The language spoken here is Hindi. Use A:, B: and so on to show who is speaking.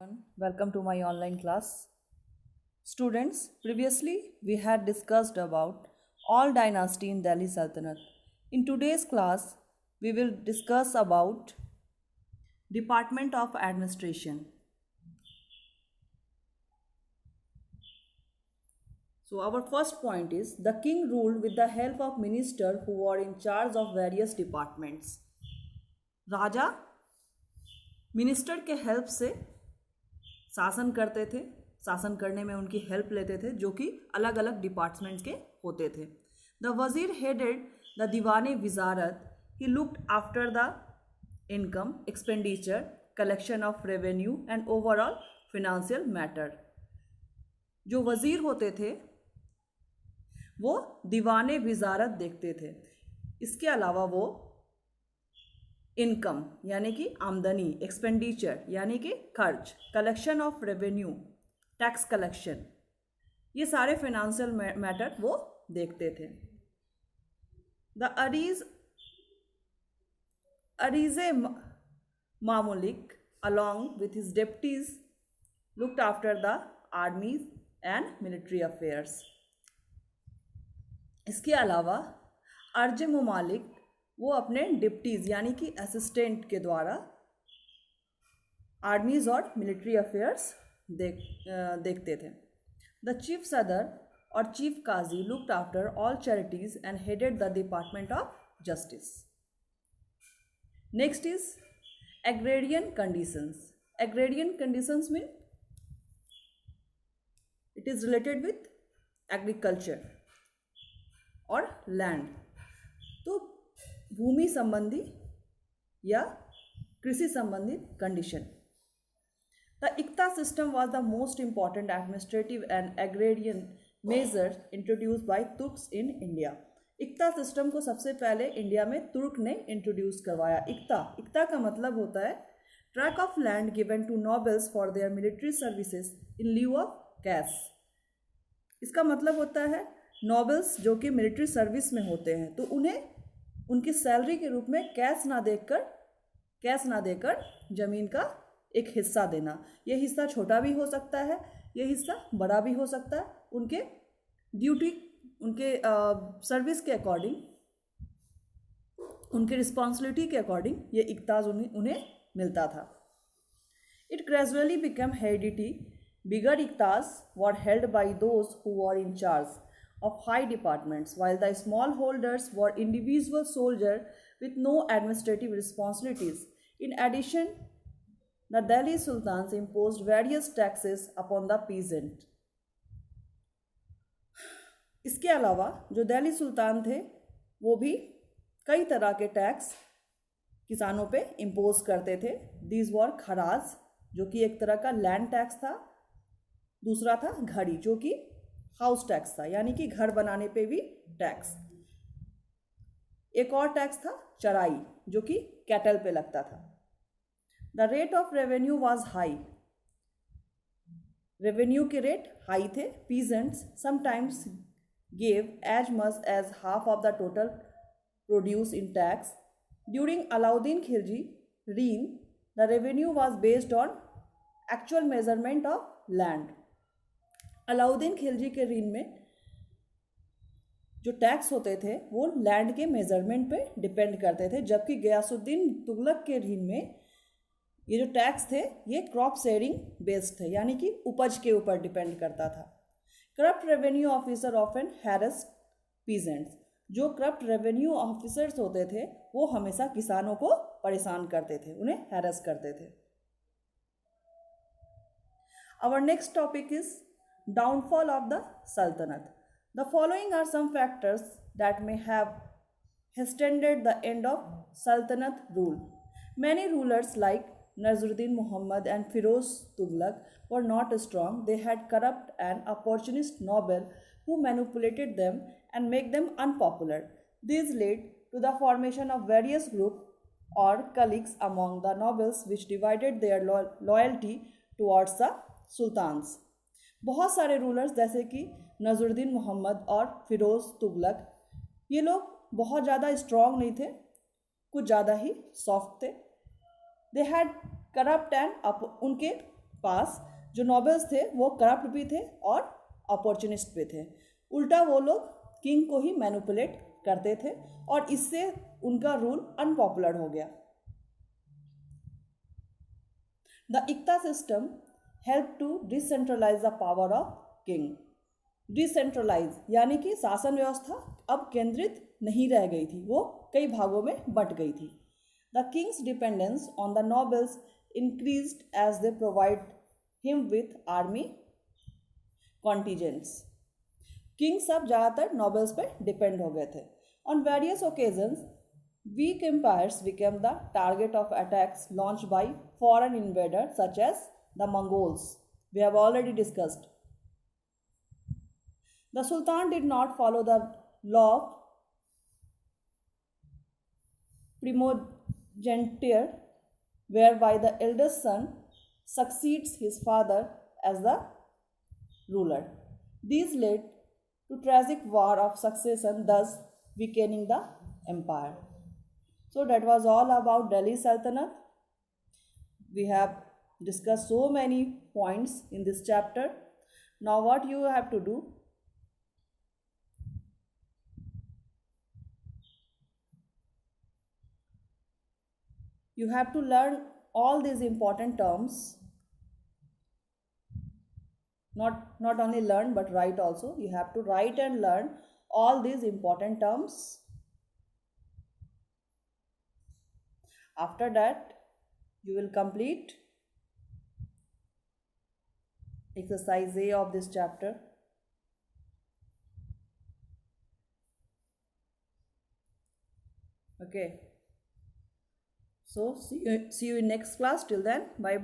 A: Welcome to my online class. Students, previously we had discussed about all dynasty in Delhi Sultanate. In today's class, we will discuss about Department of Administration. So our first point is the king ruled with the help of ministers who were in charge of various departments. Raja minister के हेल्प से शासन करते थे, शासन करने में उनकी हेल्प लेते थे जो कि अलग अलग डिपार्टमेंट्स के होते थे. The Wazir headed the Diwan Wizarat. He looked after the income, expenditure, collection of revenue and overall financial matter. जो वजीर होते थे वो दीवान विजारत देखते थे. इसके अलावा वो इनकम यानी कि आमदनी, एक्सपेंडिचर यानी कि खर्च, collection of revenue, tax collection, ये सारे फाइनेंशियल मैटर वो देखते थे. The Ariz Mamalik along with his deputies looked after the armies and military affairs. इसके अलावा अर्ज ममालिक वो अपने डिप्टीज़ यानी कि असिस्टेंट के द्वारा आर्मीज़ और मिलिट्री अफेयर्स देखते थे. द चीफ सदर और chief qazi looked after all charities and headed the department of justice. Next is agrarian conditions. Agrarian conditions mean it is related with agriculture और लैंड. तो भूमि संबंधी या कृषि संबंधित condition. The iqta system was the most important administrative and agrarian measure introduce by Turks in India. Iqta system को सबसे पहले इंडिया में तुर्क ने इंट्रोड्यूस करवाया. इक्ता का मतलब होता है tract of land given to nobles for their military services in lieu of cash. इसका मतलब होता है नॉबल्स जो कि मिलिट्री सर्विस में होते हैं तो उन्हें उनकी सैलरी के रूप में कैश ना देकर ज़मीन का एक हिस्सा देना. ये हिस्सा छोटा भी हो सकता है, ये हिस्सा बड़ा भी हो सकता है. उनके ड्यूटी, उनके सर्विस के अकॉर्डिंग, उनके रिस्पॉन्सिबिलिटी के अकॉर्डिंग ये इक्ताज उन्हें मिलता था. It gradually become heredity. Bigger iqtas were held by those who were in charge of high departments, while the small holders were individual soldiers with no administrative responsibilities. In addition, the Delhi Sultans imposed various taxes upon the peasant. इसके अलावा जो दिल्ली सुल्तान थे वो भी कई तरह के टैक्स किसानों पे इम्पोज करते थे. दीज वर खराज जो कि एक तरह का लैंड टैक्स था. दूसरा था घड़ी जो कि हाउस टैक्स था यानी कि घर बनाने पे भी टैक्स. एक और टैक्स था चराई जो कि कैटल पे लगता था. The rate of revenue was high. Revenue के रेट हाई थे. Peasants sometimes gave as much as half of the total produce in tax. During Alauddin Khilji reign the revenue was based on actual measurement of land. Alauddin Khilji के रीन में जो टैक्स होते थे वो लैंड के मेजरमेंट पे डिपेंड करते थे, जबकि गयासुद्दीन तुगलक के रीन में ये जो टैक्स थे ये क्रॉप शेयरिंग बेस्ड थे यानी कि उपज के ऊपर डिपेंड करता था. Corrupt revenue officer often harass peasants. जो करप्ट रेवेन्यू ऑफिसर्स होते थे वो हमेशा किसानों को परेशान करते थे, उन्हें हैरेस करते थे. Our next topic is downfall of the Sultanate. The following are some factors that may have hastened the end of Sultanate rule. Many rulers like Nazaruddin Muhammad and Firoz Tughlaq were not strong. They had corrupt and opportunist nobles who manipulated them and made them unpopular. This led to the formation of various groups or cliques among the nobles which divided their loyalty towards the sultans. बहुत सारे रूलर्स जैसे कि नज़रुद्दीन मोहम्मद और फिरोज़ तुगलक, ये लोग बहुत ज़्यादा स्ट्रॉन्ग नहीं थे, कुछ ज़्यादा ही सॉफ्ट थे. दे हैड करप्ट एंड उनके पास जो नॉबल्स थे वो करप्ट भी थे और अपॉर्चुनिस्ट भी थे। उल्टा वो लोग किंग को ही मैनिपुलेट करते थे और इससे उनका रूल अनपॉपुलर हो गया। The iqta system help to decentralize the power of king. Decentralize यानी कि शासन व्यवस्था अब केंद्रित नहीं रह गई थी, वो कई भागों में बंट गई थी। The kings dependence on the nobles increased as they provide him with army contingents. Kings सब ज़्यादातर नॉबल्स पे डिपेंड हो गए थे। On various occasions weak empires became the target of attacks launch by foreign invader such as the Mongols. We have already discussed. The sultan did not follow the law of primogeniture whereby the eldest son succeeds his father as the ruler. These led to tragic war of succession, thus weakening the empire. So that was all about Delhi Sultanate. We have discussed so many points in this chapter. Now what you have to do? You have to learn all these important terms. Not only learn but write also. You have to write and learn all these important terms. After that, you will complete exercise A of this chapter. Okay. So see you in next class. Till then, bye bye.